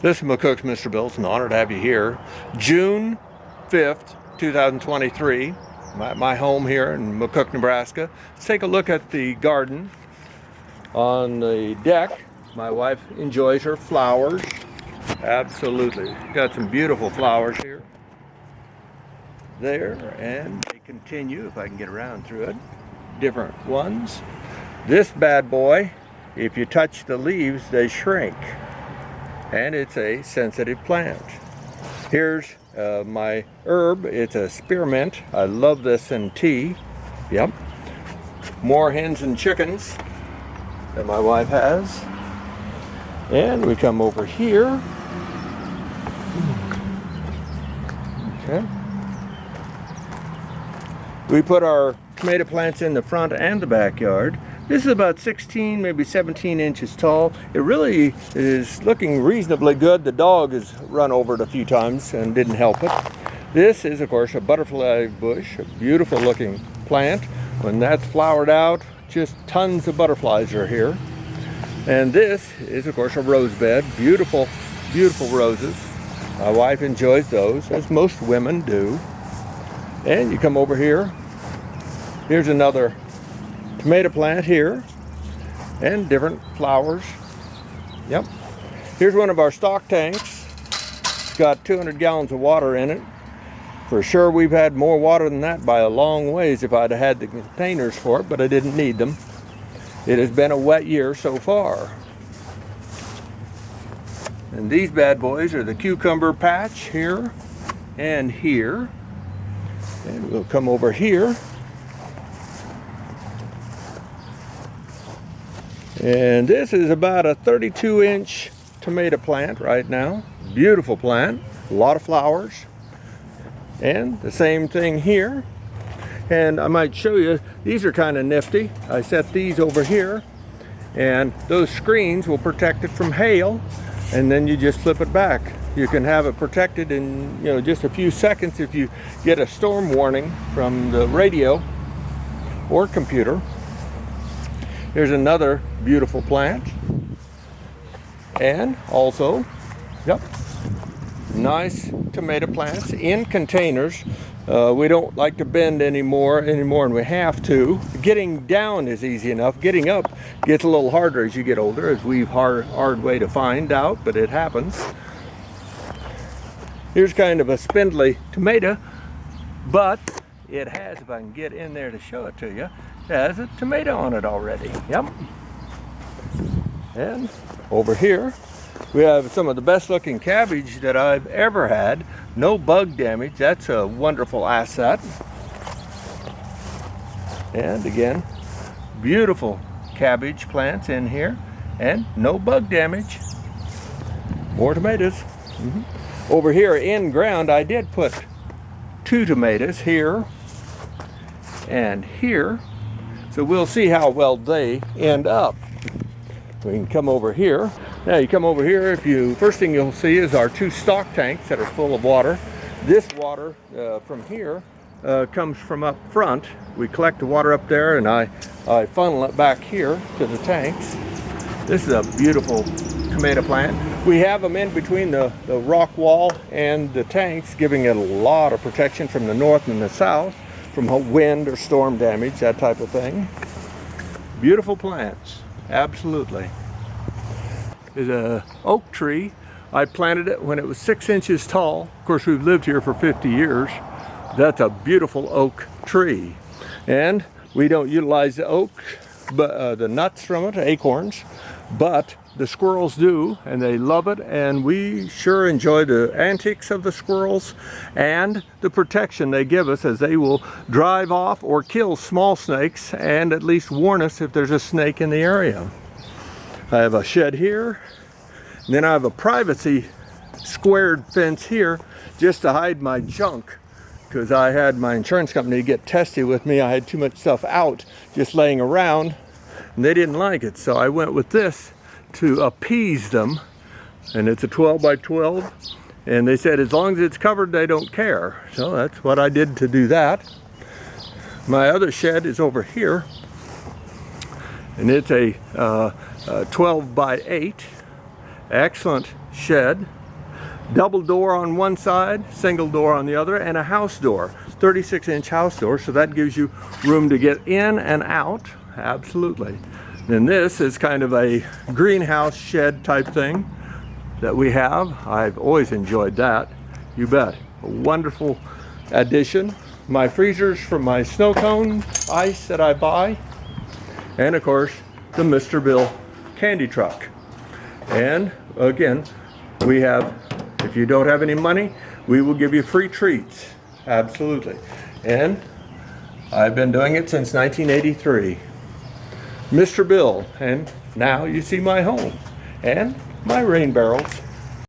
This is McCook's Mr. Bill. It's an honor to have you here. June 5th, 2023. My home here in McCook, Nebraska. Let's take a look at the garden. On the deck, my wife enjoys her flowers. Absolutely. Got some beautiful flowers here. There, and they continue, if I can get around through it. Different ones. This bad boy, if you touch the leaves, they shrink. And it's a sensitive plant. Here's my herb. It's a spearmint. I love this in tea. Yep. More hens and chickens that my wife has. And we come over here. Okay. We put our tomato plants in the front and the backyard. This is about 16, maybe 17 inches tall. It really is looking reasonably good. The dog has run over it a few times and didn't help it. This is, of course, a butterfly bush, a beautiful looking plant. When that's flowered out, just tons of butterflies are here. And this is, of course, a rose bed. Beautiful, beautiful roses. My wife enjoys those, as most women do. And you come over here. Here's another tomato plant here, and different flowers. Yep. Here's one of our stock tanks. It's got 200 gallons of water in it. For sure we've had more water than that by a long ways if I'd had the containers for it, but I didn't need them. It has been a wet year so far. And these bad boys are the cucumber patch here and here. And we'll come over here. And this is about a 32-inch tomato plant right now. Beautiful plant, a lot of flowers. And the same thing here. And I might show you, these are kind of nifty. I set these over here, and those screens will protect it from hail, and then you just flip it back. You can have it protected in just a few seconds if you get a storm warning from the radio or computer. Here's another beautiful plant. And also, yep, nice tomato plants in containers. We don't like to bend anymore than we have to. Getting down is easy enough. Getting up gets a little harder as you get older, as we've hard way to find out, but it happens. Here's kind of a spindly tomato, but it has, if I can get in there to show it to you, has a tomato on it already. Yep. And over here we have some of the best looking cabbage that I've ever had. No bug damage. That's a wonderful asset. And again, beautiful cabbage plants in here, and no bug damage. More tomatoes. Over here in ground, I did put 2 tomatoes here and here. So we'll see how well they end up. We can come over here. Now you come over here, first thing you'll see is our 2 stock tanks that are full of water. This water from here comes from up front. We collect the water up there, and I funnel it back here to the tanks. This is a beautiful tomato plant. We have them in between the rock wall and the tanks, giving it a lot of protection from the north and the south, from wind or storm damage, that type of thing. Beautiful plants, absolutely. There's an oak tree. I planted it when it was 6 inches tall. Of course, we've lived here for 50 years. That's a beautiful oak tree. And we don't utilize the oak, but the nuts from it, acorns, but the squirrels do, and they love it, and we sure enjoy the antics of the squirrels and the protection they give us, as they will drive off or kill small snakes and at least warn us if there's a snake in the area. I have a shed here, and then I have a privacy squared fence here just to hide my junk, because I had my insurance company get testy with me. I had too much stuff out just laying around, and they didn't like it, so I went with this to appease them. And it's a 12 by 12, and they said as long as it's covered they don't care. So that's what I did to do that. My other shed is over here, and it's a 12 by 8. Excellent shed. Double door on one side, single door on the other, and a house door. 36-inch house door, so that gives you room to get in and out. Absolutely. Then this is kind of a greenhouse shed type thing that we have. I've always enjoyed that. You bet. A wonderful addition. My freezers for my snow cone ice that I buy. And of course, the Mr. Bill candy truck. And again, we have, if you don't have any money, we will give you free treats. Absolutely. And I've been doing it since 1983. Mr. Bill, and now you see my home and my rain barrels.